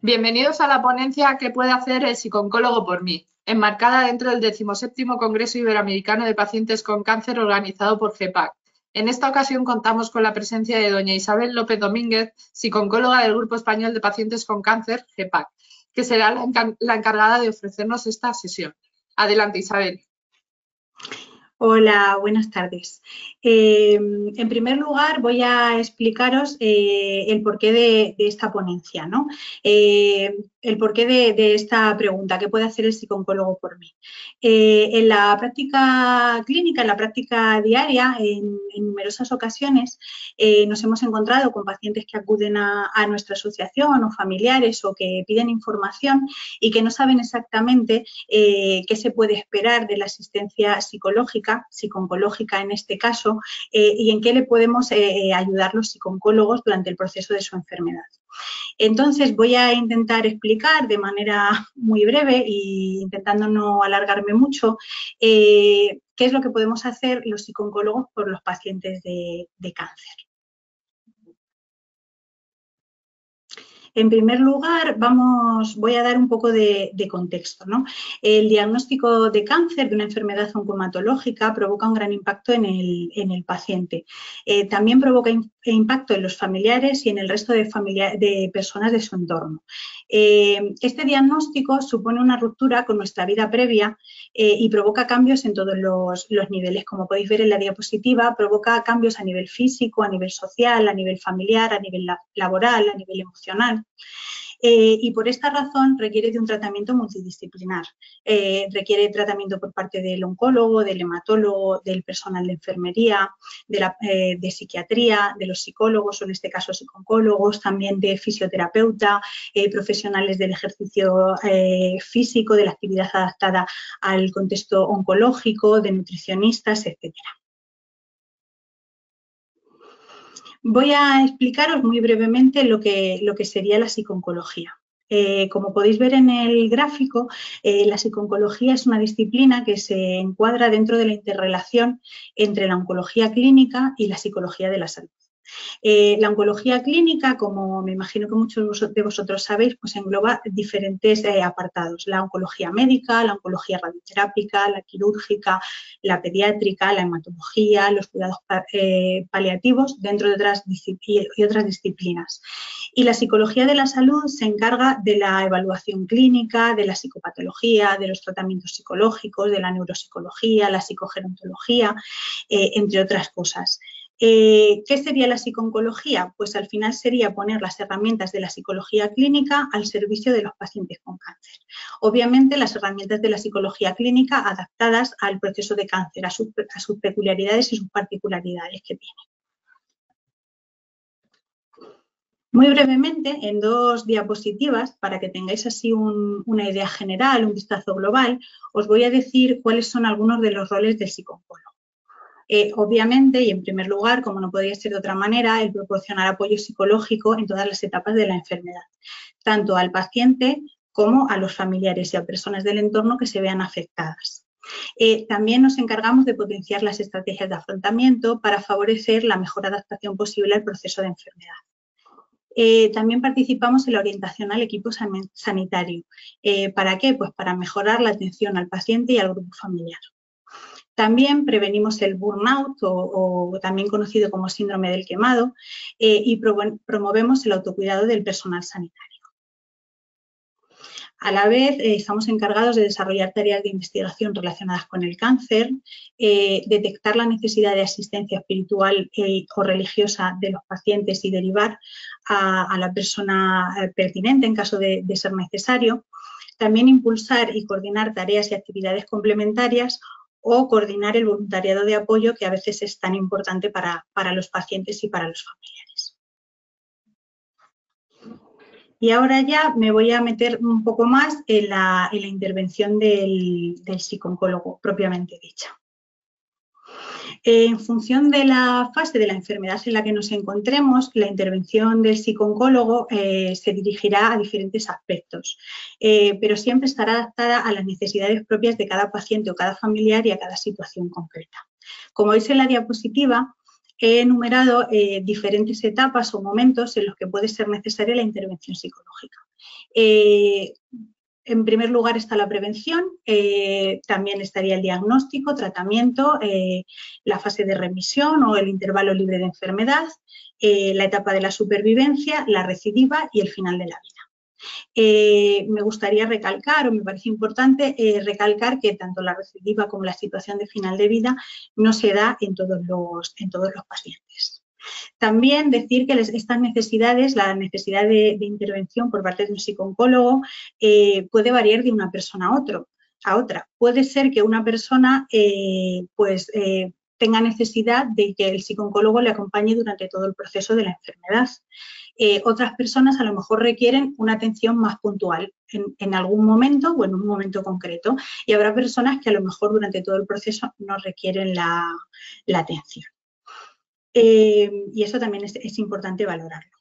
Bienvenidos a la ponencia ¿Qué puede hacer el psicooncólogo por mí?, enmarcada dentro del 17º Congreso Iberoamericano de Pacientes con Cáncer organizado por GEPAC. En esta ocasión contamos con la presencia de doña Isabel López Domínguez, psicooncóloga del Grupo Español de Pacientes con Cáncer, GEPAC, que será la encargada de ofrecernos esta sesión. Adelante, Isabel. Hola, buenas tardes. En primer lugar, voy a explicaros el porqué de esta ponencia, ¿no? El porqué de esta pregunta, ¿qué puede hacer el psicooncólogo por mí? En la práctica clínica, en la práctica diaria, en numerosas ocasiones nos hemos encontrado con pacientes que acuden a nuestra asociación o familiares o que piden información y que no saben exactamente qué se puede esperar de la asistencia psicológica, psicooncológica en este caso, y en qué le podemos ayudar los psicooncólogos durante el proceso de su enfermedad. Entonces voy a intentar explicar de manera muy breve e intentando no alargarme mucho qué es lo que podemos hacer los psicooncólogos por los pacientes de cáncer. En primer lugar, voy a dar un poco de contexto, ¿no? El diagnóstico de cáncer de una enfermedad oncomatológica provoca un gran impacto en el paciente. También provoca impacto en los familiares y en el resto de personas de su entorno. Este diagnóstico supone una ruptura con nuestra vida previa y provoca cambios en todos los niveles. Como podéis ver en la diapositiva, provoca cambios a nivel físico, a nivel social, a nivel familiar, a nivel laboral, a nivel emocional. Y por esta razón requiere de un tratamiento multidisciplinar. Requiere tratamiento por parte del oncólogo, del hematólogo, del personal de enfermería, de psiquiatría, de los psicólogos o en este caso psicooncólogos, también de fisioterapeuta, profesionales del ejercicio físico, de la actividad adaptada al contexto oncológico, de nutricionistas, etcétera. Voy a explicaros muy brevemente lo que sería la psicooncología. Como podéis ver en el gráfico, la psicooncología es una disciplina que se encuadra dentro de la interrelación entre la oncología clínica y la psicología de la salud. La oncología clínica, como me imagino que muchos de vosotros sabéis, pues engloba diferentes apartados. La oncología médica, la oncología radioterápica, la quirúrgica, la pediátrica, la hematología, los cuidados paliativos dentro de otras disciplinas. Y la psicología de la salud se encarga de la evaluación clínica, de la psicopatología, de los tratamientos psicológicos, de la neuropsicología, la psicogerontología, entre otras cosas. ¿Qué sería la psicooncología? Pues al final sería poner las herramientas de la psicología clínica al servicio de los pacientes con cáncer. Obviamente las herramientas de la psicología clínica adaptadas al proceso de cáncer, a sus peculiaridades y sus particularidades que tiene. Muy brevemente, en 2 diapositivas, para que tengáis así una idea general, un vistazo global, os voy a decir cuáles son algunos de los roles del psicooncólogo. Obviamente, y en primer lugar, como no podría ser de otra manera, el proporcionar apoyo psicológico en todas las etapas de la enfermedad, tanto al paciente como a los familiares y a personas del entorno que se vean afectadas. También nos encargamos de potenciar las estrategias de afrontamiento para favorecer la mejor adaptación posible al proceso de enfermedad. También participamos en la orientación al equipo sanitario. ¿Para qué? Pues para mejorar la atención al paciente y al grupo familiar. También prevenimos el burnout o también conocido como síndrome del quemado y promovemos el autocuidado del personal sanitario. A la vez, estamos encargados de desarrollar tareas de investigación relacionadas con el cáncer, detectar la necesidad de asistencia espiritual o religiosa de los pacientes y derivar a la persona pertinente en caso de ser necesario. También impulsar y coordinar tareas y actividades complementarias o coordinar el voluntariado de apoyo que a veces es tan importante para los pacientes y para los familiares. Y ahora ya me voy a meter un poco más en la intervención del psicooncólogo propiamente dicha. En función de la fase de la enfermedad en la que nos encontremos, la intervención del psicooncólogo se dirigirá a diferentes aspectos, pero siempre estará adaptada a las necesidades propias de cada paciente o cada familiar y a cada situación concreta. Como veis en la diapositiva, he enumerado diferentes etapas o momentos en los que puede ser necesaria la intervención psicológica. En primer lugar está la prevención, también estaría el diagnóstico, tratamiento, la fase de remisión o el intervalo libre de enfermedad, la etapa de la supervivencia, la recidiva y el final de la vida. Me gustaría recalcar, o me parece importante recalcar que tanto la recidiva como la situación de final de vida no se da en todos los pacientes. También decir que estas necesidades, la necesidad de intervención por parte de un psicooncólogo puede variar de una persona a otra. Puede ser que una persona tenga necesidad de que el psicooncólogo le acompañe durante todo el proceso de la enfermedad. Otras personas a lo mejor requieren una atención más puntual en algún momento o en un momento concreto, y habrá personas que a lo mejor durante todo el proceso no requieren la atención. Y eso también es importante valorarlo.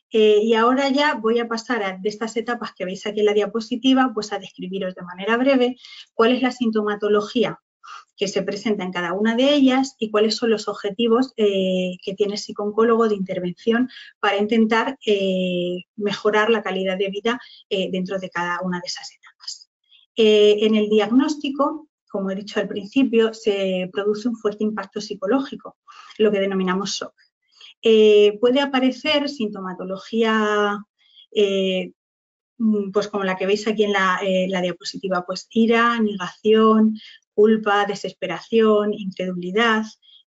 Y ahora ya voy a pasar de estas etapas que veis aquí en la diapositiva, pues a describiros de manera breve cuál es la sintomatología que se presenta en cada una de ellas y cuáles son los objetivos que tiene el psicooncólogo de intervención para intentar mejorar la calidad de vida dentro de cada una de esas etapas. En el diagnóstico, como he dicho al principio, se produce un fuerte impacto psicológico, lo que denominamos shock. Puede aparecer sintomatología pues como la que veis aquí en la diapositiva, pues ira, negación, culpa, desesperación, incredulidad,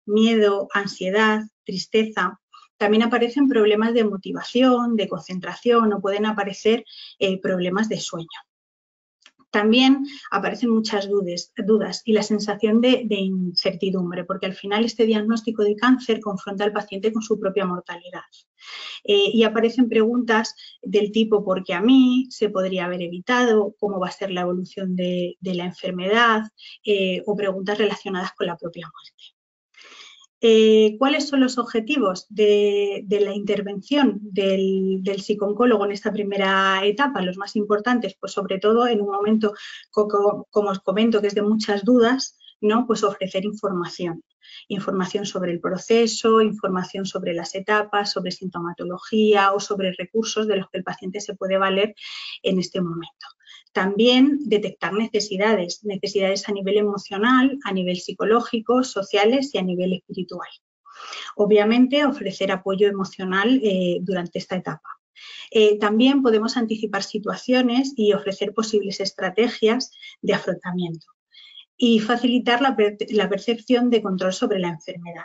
miedo, ansiedad, tristeza. También aparecen problemas de motivación, de concentración o pueden aparecer problemas de sueño. También aparecen muchas dudas y la sensación de incertidumbre, porque al final este diagnóstico de cáncer confronta al paciente con su propia mortalidad. Y aparecen preguntas del tipo ¿por qué a mí? ¿Se podría haber evitado? ¿Cómo va a ser la evolución de la enfermedad? O preguntas relacionadas con la propia muerte. ¿Cuáles son los objetivos de la intervención del psicooncólogo en esta primera etapa? Los más importantes, pues sobre todo en un momento, como os comento, que es de muchas dudas, ¿no? Pues ofrecer información sobre el proceso, información sobre las etapas, sobre sintomatología o sobre recursos de los que el paciente se puede valer en este momento. También detectar necesidades a nivel emocional, a nivel psicológico, sociales y a nivel espiritual. Obviamente, ofrecer apoyo emocional durante esta etapa. También podemos anticipar situaciones y ofrecer posibles estrategias de afrontamiento y facilitar la percepción de control sobre la enfermedad.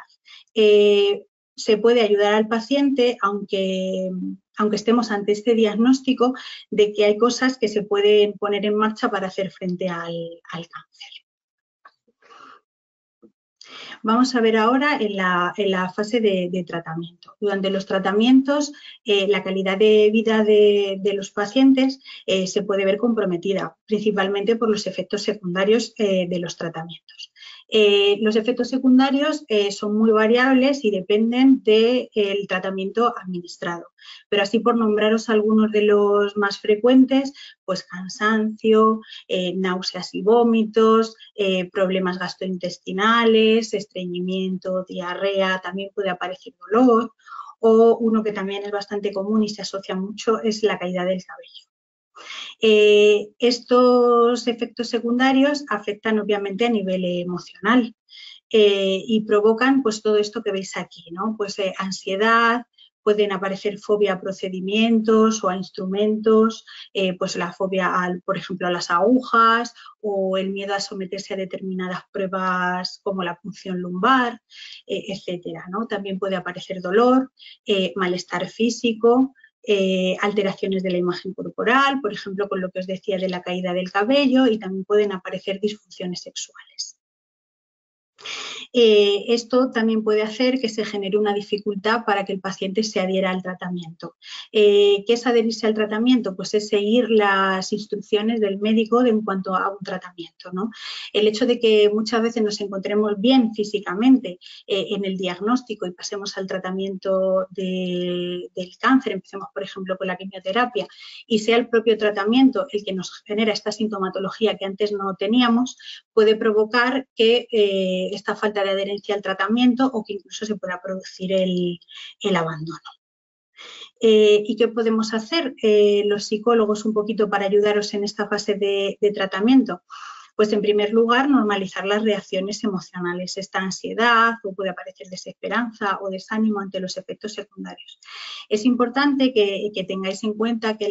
Se puede ayudar al paciente, aunque estemos ante este diagnóstico, de que hay cosas que se pueden poner en marcha para hacer frente al cáncer. Vamos a ver ahora en la fase de tratamiento. Durante los tratamientos, la calidad de vida de los pacientes se puede ver comprometida, principalmente por los efectos secundarios de los tratamientos. Los efectos secundarios son muy variables y dependen del tratamiento administrado, pero así por nombraros algunos de los más frecuentes, pues cansancio, náuseas y vómitos, problemas gastrointestinales, estreñimiento, diarrea, también puede aparecer dolor, o uno que también es bastante común y se asocia mucho es la caída del cabello. Estos efectos secundarios afectan obviamente a nivel emocional y provocan pues todo esto que veis aquí, ¿no? Pues ansiedad, pueden aparecer fobia a procedimientos o a instrumentos, pues la fobia, por ejemplo, a las agujas o el miedo a someterse a determinadas pruebas como la punción lumbar, etcétera, ¿no? También puede aparecer dolor, malestar físico, alteraciones de la imagen corporal, por ejemplo, con lo que os decía de la caída del cabello, y también pueden aparecer disfunciones sexuales. Esto también puede hacer que se genere una dificultad para que el paciente se adhiera al tratamiento. ¿Qué es adherirse al tratamiento? Pues es seguir las instrucciones del médico en cuanto a un tratamiento, ¿no? El hecho de que muchas veces nos encontremos bien físicamente en el diagnóstico y pasemos al tratamiento del cáncer, empecemos por ejemplo con la quimioterapia y sea el propio tratamiento el que nos genera esta sintomatología que antes no teníamos, puede provocar que esta falta de adherencia al tratamiento o que incluso se pueda producir el abandono. ¿Y qué podemos hacer los psicólogos un poquito para ayudaros en esta fase de tratamiento? Pues en primer lugar, normalizar las reacciones emocionales, esta ansiedad o puede aparecer desesperanza o desánimo ante los efectos secundarios. Es importante que tengáis en cuenta que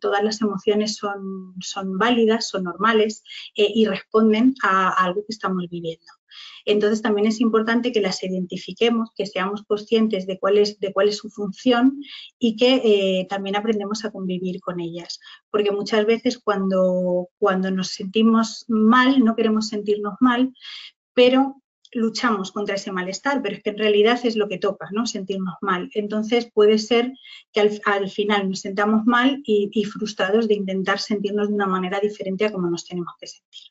todas las emociones son válidas, son normales y responden a algo que estamos viviendo. Entonces, también es importante que las identifiquemos, que seamos conscientes de cuál es su función y que también aprendemos a convivir con ellas. Porque muchas veces cuando nos sentimos mal, no queremos sentirnos mal, pero luchamos contra ese malestar, pero es que en realidad es lo que toca, ¿no? Sentirnos mal. Entonces, puede ser que al final nos sentamos mal y frustrados de intentar sentirnos de una manera diferente a como nos tenemos que sentir.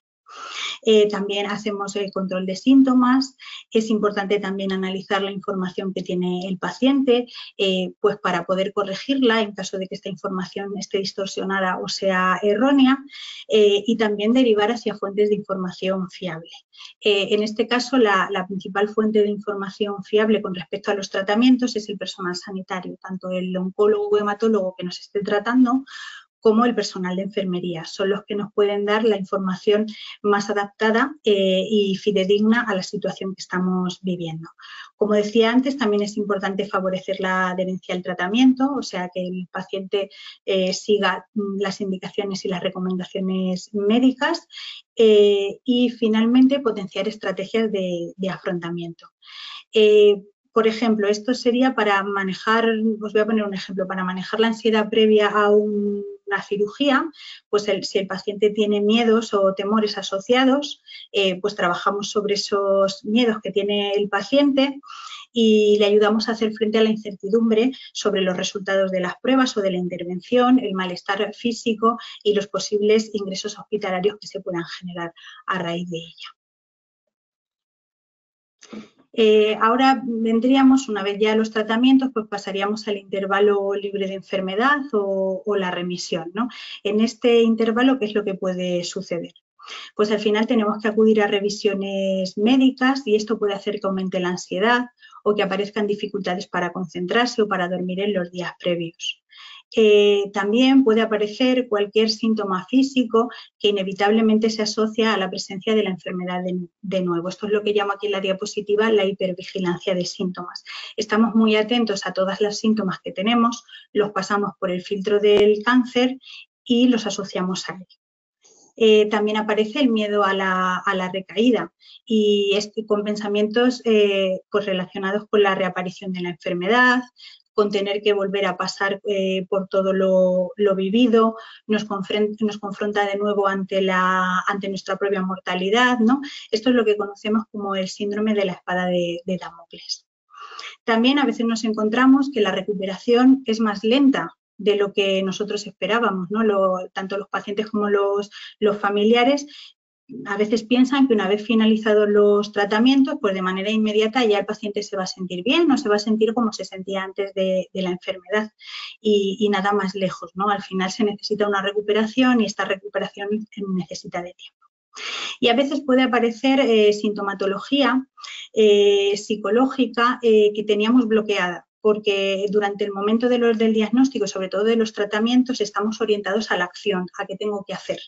También hacemos el control de síntomas. Es importante también analizar la información que tiene el paciente, pues para poder corregirla en caso de que esta información esté distorsionada o sea errónea, y también derivar hacia fuentes de información fiable. En este caso, la principal fuente de información fiable con respecto a los tratamientos es el personal sanitario, tanto el oncólogo o hematólogo que nos esté tratando, como el personal de enfermería. Son los que nos pueden dar la información más adaptada y fidedigna a la situación que estamos viviendo. Como decía antes, también es importante favorecer la adherencia al tratamiento, o sea, que el paciente siga las indicaciones y las recomendaciones médicas y, finalmente, potenciar estrategias de afrontamiento. Por ejemplo, esto sería para manejar, os voy a poner un ejemplo, para manejar la ansiedad previa a una cirugía, pues si el paciente tiene miedos o temores asociados, pues trabajamos sobre esos miedos que tiene el paciente y le ayudamos a hacer frente a la incertidumbre sobre los resultados de las pruebas o de la intervención, el malestar físico y los posibles ingresos hospitalarios que se puedan generar a raíz de ella. Ahora vendríamos, una vez ya los tratamientos, pues pasaríamos al intervalo libre de enfermedad o la remisión, ¿no? En este intervalo, ¿qué es lo que puede suceder? Pues al final tenemos que acudir a revisiones médicas y esto puede hacer que aumente la ansiedad o que aparezcan dificultades para concentrarse o para dormir en los días previos. También puede aparecer cualquier síntoma físico que inevitablemente se asocia a la presencia de la enfermedad de nuevo. Esto es lo que llamo aquí en la diapositiva la hipervigilancia de síntomas. Estamos muy atentos a todos los síntomas que tenemos, los pasamos por el filtro del cáncer y los asociamos a él. También aparece el miedo a la recaída y con pensamientos pues relacionados con la reaparición de la enfermedad, con tener que volver a pasar por todo lo vivido, nos confronta de nuevo ante nuestra propia mortalidad, ¿no? Esto es lo que conocemos como el síndrome de la espada de Damocles. También a veces nos encontramos que la recuperación es más lenta de lo que nosotros esperábamos, ¿no? Tanto los pacientes como los familiares a veces piensan que una vez finalizados los tratamientos, pues de manera inmediata ya el paciente se va a sentir bien, no se va a sentir como se sentía antes de la enfermedad y nada más lejos, ¿no? Al final se necesita una recuperación y esta recuperación necesita de tiempo. Y a veces puede aparecer sintomatología psicológica que teníamos bloqueada, porque durante el momento del diagnóstico, sobre todo de los tratamientos, estamos orientados a la acción, a qué tengo que hacer,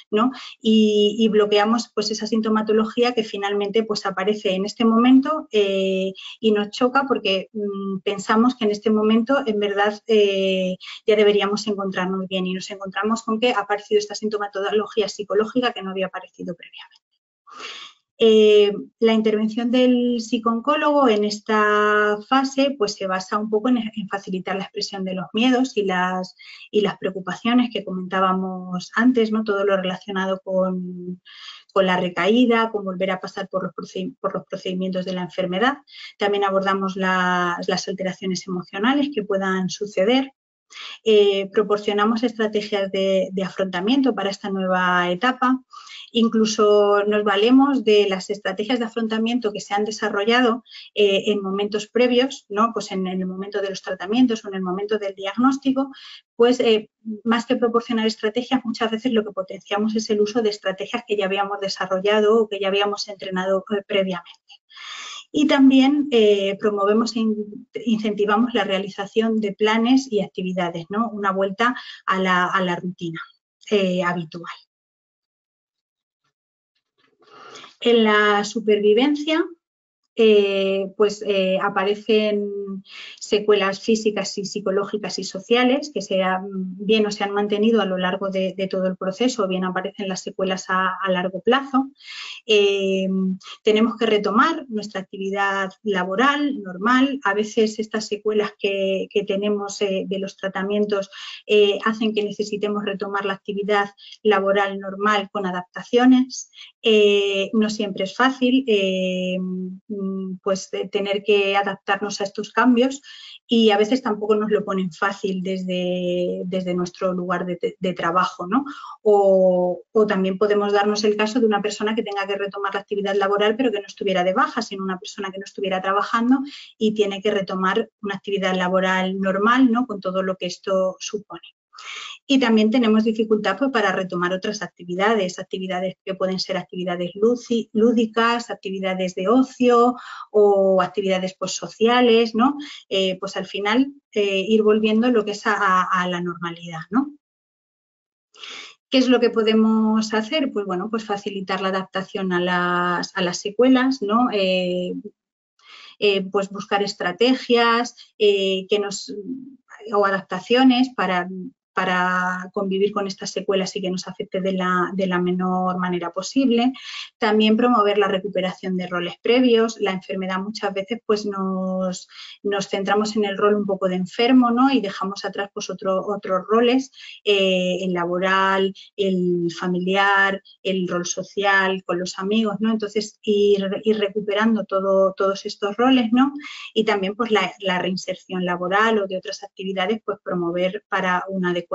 ¿no? Y bloqueamos pues esa sintomatología que finalmente pues aparece en este momento y nos choca porque pensamos que en este momento en verdad ya deberíamos encontrarnos bien y nos encontramos con que ha aparecido esta sintomatología psicológica que no había aparecido previamente. La intervención del psicooncólogo en esta fase pues se basa un poco en facilitar la expresión de los miedos y las preocupaciones que comentábamos antes, ¿no? Todo lo relacionado con la recaída, con volver a pasar por los procedimientos de la enfermedad. También abordamos las alteraciones emocionales que puedan suceder. Proporcionamos estrategias de afrontamiento para esta nueva etapa Incluso nos valemos de las estrategias de afrontamiento que se han desarrollado en momentos previos, ¿no? Pues en el momento de los tratamientos o en el momento del diagnóstico, pues más que proporcionar estrategias, muchas veces lo que potenciamos es el uso de estrategias que ya habíamos desarrollado o que ya habíamos entrenado previamente. Y también promovemos e incentivamos la realización de planes y actividades, ¿no? Una vuelta a la rutina habitual. En la supervivencia, aparecen secuelas físicas y psicológicas y sociales que bien o se han mantenido a lo largo de todo el proceso, o bien aparecen las secuelas a largo plazo. Tenemos que retomar nuestra actividad laboral normal. A veces estas secuelas que tenemos de los tratamientos hacen que necesitemos retomar la actividad laboral normal con adaptaciones. No siempre es fácil tener que adaptarnos a estos cambios y a veces tampoco nos lo ponen fácil desde nuestro lugar de trabajo, ¿no? O también podemos darnos el caso de una persona que tenga que retomar la actividad laboral pero que no estuviera de baja, sino una persona que no estuviera trabajando y tiene que retomar una actividad laboral normal, ¿no? Con todo lo que esto supone. Y también tenemos dificultad pues, para retomar otras actividades que pueden ser actividades lúdicas, actividades de ocio o actividades pues, sociales, ¿no? Pues al final ir volviendo lo que es a la normalidad, ¿no? ¿Qué es lo que podemos hacer? Pues bueno, pues facilitar la adaptación a las secuelas, ¿no? Pues buscar estrategias o adaptaciones para convivir con estas secuelas y que nos afecte de la menor manera posible. También promover la recuperación de roles previos. La enfermedad muchas veces pues nos centramos en el rol un poco de enfermo, ¿no? Y dejamos atrás pues, otros roles, el laboral, el familiar, el rol social, con los amigos, ¿no? Entonces ir recuperando todos estos roles, ¿no? Y también pues la reinserción laboral o de otras actividades, pues promover para una adecuada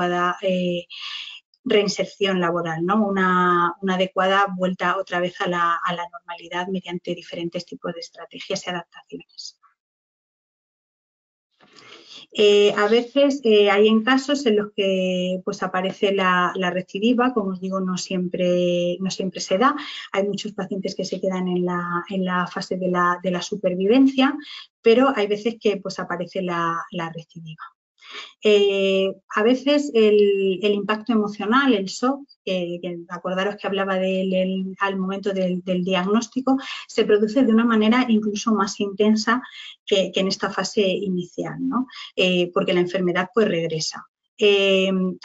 reinserción laboral, ¿no? Una adecuada vuelta otra vez a la normalidad mediante diferentes tipos de estrategias y adaptaciones. A veces hay en casos en los que pues, aparece la recidiva, como os digo, no siempre se da. Hay muchos pacientes que se quedan en la fase de la supervivencia, pero hay veces que pues, aparece la recidiva. A veces el impacto emocional, el shock, acordaros que hablaba de él al momento del diagnóstico, se produce de una manera incluso más intensa que en esta fase inicial, ¿no? Porque la enfermedad pues regresa.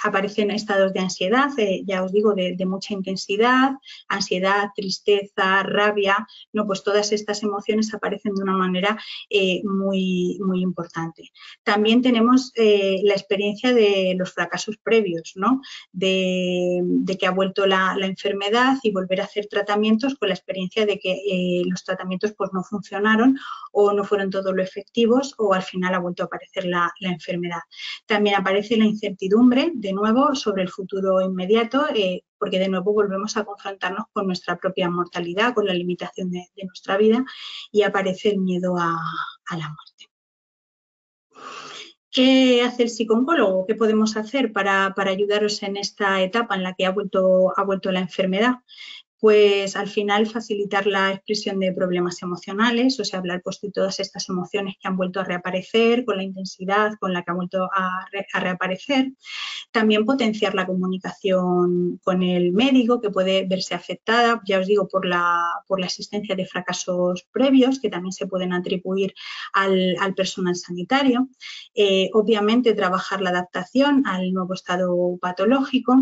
Aparecen estados de ansiedad, ya os digo, de mucha intensidad, ansiedad, tristeza, rabia, ¿no? Pues todas estas emociones aparecen de una manera muy, muy importante. También tenemos la experiencia de los fracasos previos, ¿no? De que ha vuelto la enfermedad y volver a hacer tratamientos con la experiencia de que los tratamientos pues, no funcionaron o no fueron todo lo efectivos o al final ha vuelto a aparecer la enfermedad. También aparece la incertidumbre, de nuevo, sobre el futuro inmediato, porque de nuevo volvemos a confrontarnos con nuestra propia mortalidad, con la limitación de nuestra vida y aparece el miedo a la muerte. ¿Qué hace el psicooncólogo? ¿Qué podemos hacer para ayudaros en esta etapa en la que ha vuelto la enfermedad? Pues al final facilitar la expresión de problemas emocionales, o sea, hablar pues, de todas estas emociones que han vuelto a reaparecer, con la intensidad con la que han vuelto a reaparecer. También potenciar la comunicación con el médico, que puede verse afectada, ya os digo, por la existencia de fracasos previos, que también se pueden atribuir al personal sanitario. Obviamente, trabajar la adaptación al nuevo estado patológico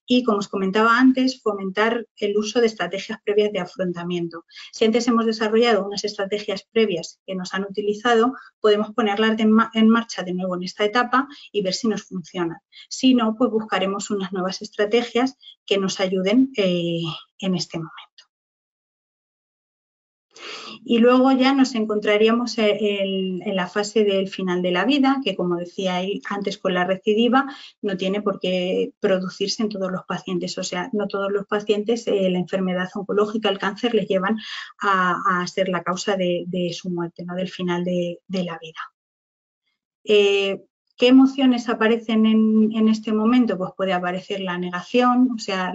y, como os comentaba antes, fomentar el uso de estrategias previas de afrontamiento. Si antes hemos desarrollado unas estrategias previas que nos han utilizado, podemos ponerlas en marcha de nuevo en esta etapa y ver si nos funcionan. Si no, pues buscaremos unas nuevas estrategias que nos ayuden en este momento. Y luego ya nos encontraríamos en la fase del final de la vida, que como decía antes con la recidiva, no tiene por qué producirse en todos los pacientes. O sea, no todos los pacientes la enfermedad oncológica, el cáncer, les llevan a ser la causa de su muerte, ¿no? Del final de la vida. ¿Qué emociones aparecen en este momento? Pues puede aparecer la negación, o sea,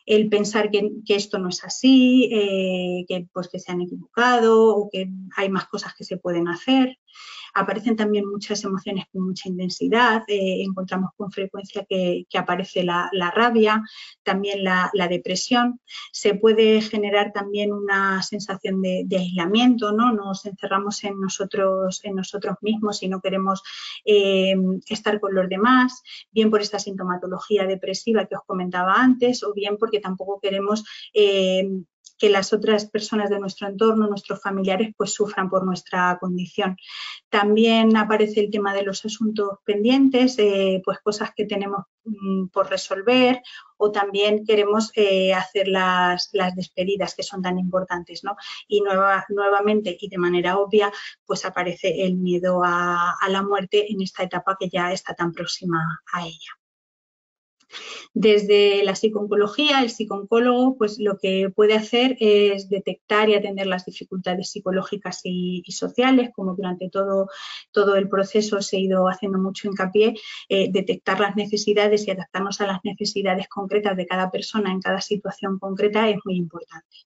el pensar que esto no es así, pues que se han equivocado o que hay más cosas que se pueden hacer. Aparecen también muchas emociones con mucha intensidad, encontramos con frecuencia que aparece la rabia, también la depresión. Se puede generar también una sensación de aislamiento, ¿no? Nos encerramos en nosotros mismos y no queremos estar con los demás, bien por esta sintomatología depresiva que os comentaba antes, o bien porque tampoco queremos que las otras personas de nuestro entorno, nuestros familiares, pues sufran por nuestra condición. También aparece el tema de los asuntos pendientes, pues cosas que tenemos por resolver, o también queremos hacer las despedidas que son tan importantes, ¿no? Y nuevamente y de manera obvia, pues aparece el miedo a la muerte en esta etapa que ya está tan próxima a ella. Desde la psiconcología, el psicooncólogo pues lo que puede hacer es detectar y atender las dificultades psicológicas y sociales, como durante todo el proceso se ha ido haciendo mucho hincapié, detectar las necesidades y adaptarnos a las necesidades concretas de cada persona en cada situación concreta es muy importante.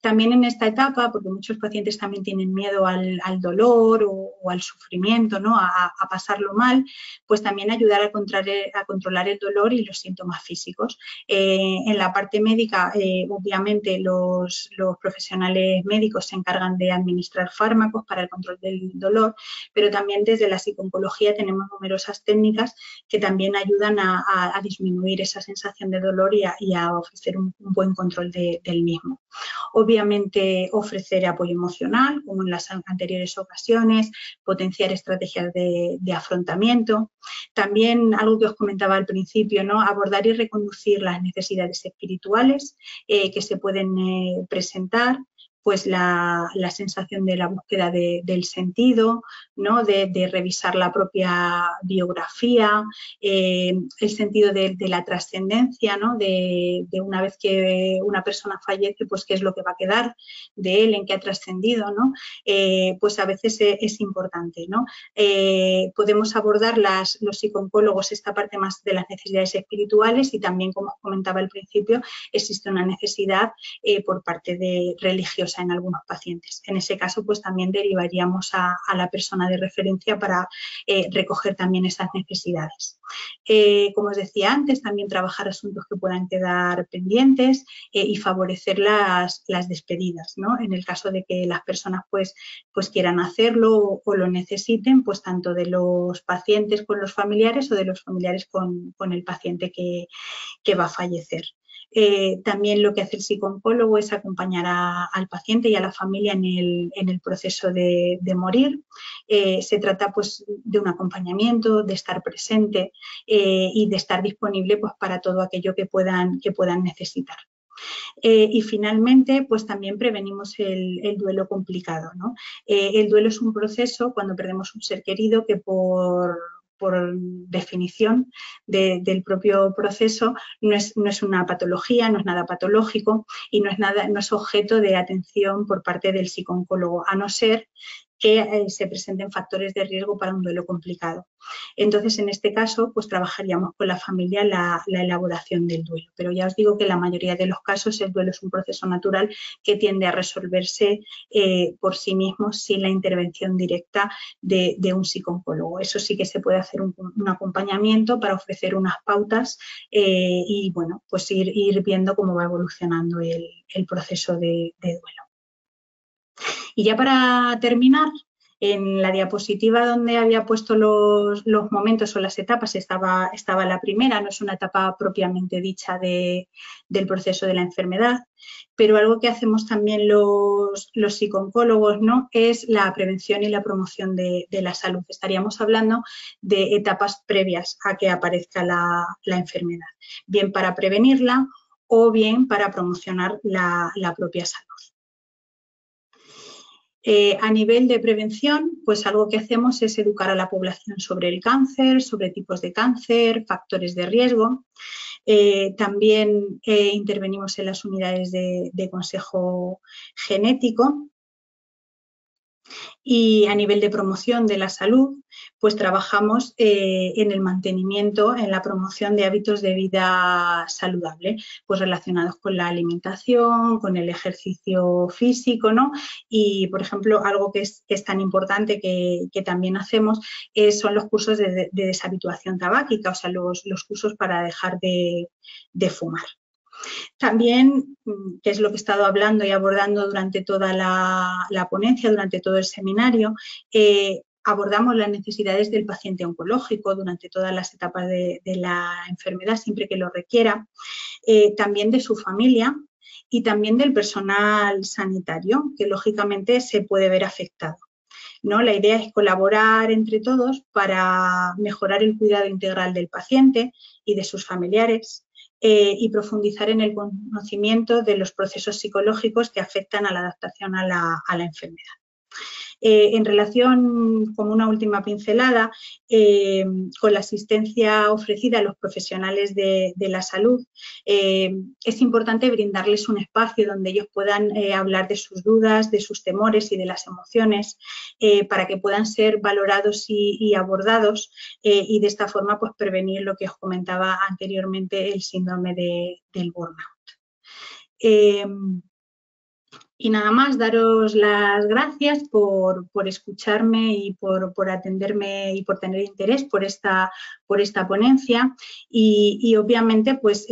También en esta etapa, porque muchos pacientes también tienen miedo al dolor o al sufrimiento, ¿no? a pasarlo mal, pues también ayudar a controlar el dolor y los síntomas físicos. En la parte médica, obviamente los profesionales médicos se encargan de administrar fármacos para el control del dolor, pero también desde la psiconcología tenemos numerosas técnicas que también ayudan a disminuir esa sensación de dolor y a ofrecer un buen control del mismo. Obviamente ofrecer apoyo emocional, como en las anteriores ocasiones, potenciar estrategias de afrontamiento. También algo que os comentaba al principio, ¿no? Abordar y reconducir las necesidades espirituales que se pueden presentar, pues la sensación de la búsqueda del sentido, ¿no? de revisar la propia biografía, el sentido de la trascendencia, ¿no? de una vez que una persona fallece, pues qué es lo que va a quedar de él, en qué ha trascendido, ¿no? Pues a veces es importante, ¿no? Podemos abordar los psicooncólogos esta parte más de las necesidades espirituales y también, como os comentaba al principio, existe una necesidad por parte de religiosa en algunos pacientes. En ese caso, pues también derivaríamos a la persona de referencia para recoger también esas necesidades. Como os decía antes, también trabajar asuntos que puedan quedar pendientes y favorecer las despedidas, ¿no? En el caso de que las personas pues quieran hacerlo o lo necesiten, pues tanto de los pacientes con los familiares o de los familiares con el paciente que va a fallecer. También lo que hace el psicooncólogo es acompañar al paciente y a la familia en el proceso de morir. Se trata pues de un acompañamiento, de estar presente y de estar disponible pues para todo aquello que puedan necesitar. Y finalmente, pues también prevenimos el duelo complicado, ¿no? El duelo es un proceso cuando perdemos un ser querido que por definición del propio proceso no es una patología, no es nada patológico y no es objeto de atención por parte del psicooncólogo, a no ser que se presenten factores de riesgo para un duelo complicado. Entonces, en este caso, pues trabajaríamos con la familia la elaboración del duelo. Pero ya os digo que en la mayoría de los casos el duelo es un proceso natural que tiende a resolverse por sí mismo sin la intervención directa de un psicooncólogo. Eso sí que se puede hacer un acompañamiento para ofrecer unas pautas y, bueno, pues ir viendo cómo va evolucionando el proceso de duelo. Y ya para terminar, en la diapositiva donde había puesto los momentos o las etapas estaba la primera, no es una etapa propiamente dicha del proceso de la enfermedad, pero algo que hacemos también los psicooncólogos, ¿no? Es la prevención y la promoción de la salud. Estaríamos hablando de etapas previas a que aparezca la enfermedad, bien para prevenirla o bien para promocionar la propia salud. A nivel de prevención, pues algo que hacemos es educar a la población sobre el cáncer, sobre tipos de cáncer, factores de riesgo. También intervenimos en las unidades de consejo genético. Y a nivel de promoción de la salud, pues trabajamos en el mantenimiento, en la promoción de hábitos de vida saludable, pues relacionados con la alimentación, con el ejercicio físico, ¿no? Y, por ejemplo, algo que es tan importante que también hacemos son los cursos de deshabituación tabáquica, o sea, los cursos para dejar de fumar. También, que es lo que he estado hablando y abordando durante toda la ponencia, durante todo el seminario, abordamos las necesidades del paciente oncológico durante todas las etapas de la enfermedad, siempre que lo requiera, también de su familia y también del personal sanitario, que lógicamente se puede ver afectado, ¿no? La idea es colaborar entre todos para mejorar el cuidado integral del paciente y de sus familiares, y profundizar en el conocimiento de los procesos psicológicos que afectan a la adaptación a la enfermedad. En relación, como una última pincelada, con la asistencia ofrecida a los profesionales de la salud, es importante brindarles un espacio donde ellos puedan hablar de sus dudas, de sus temores y de las emociones, para que puedan ser valorados y abordados, y de esta forma pues prevenir lo que os comentaba anteriormente, el síndrome del burnout. Y nada más, daros las gracias por escucharme y por atenderme y por tener interés por esta ponencia. Y obviamente, pues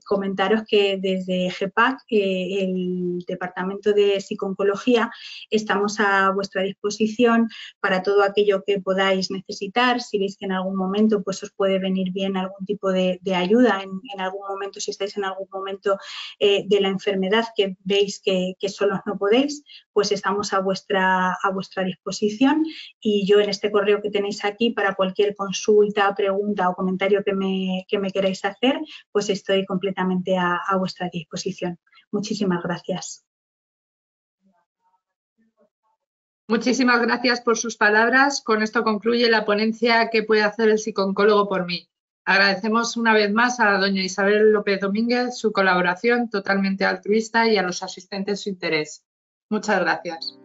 comentaros que desde GEPAC, el Departamento de Psico-Oncología, estamos a vuestra disposición para todo aquello que podáis necesitar. Si veis que en algún momento pues os puede venir bien algún tipo de ayuda, en algún momento, si estáis en algún momento de la enfermedad que veis que solos no podéis, pues estamos a vuestra disposición, y yo en este correo que tenéis aquí, para cualquier consulta, pregunta o comentario que me queráis hacer, pues estoy completamente a vuestra disposición. Muchísimas gracias. Muchísimas gracias por sus palabras. Con esto concluye la ponencia ¿Qué puede hacer el psicooncólogo por mí? Agradecemos una vez más a doña Isabel López Domínguez su colaboración totalmente altruista y a los asistentes su interés. Muchas gracias.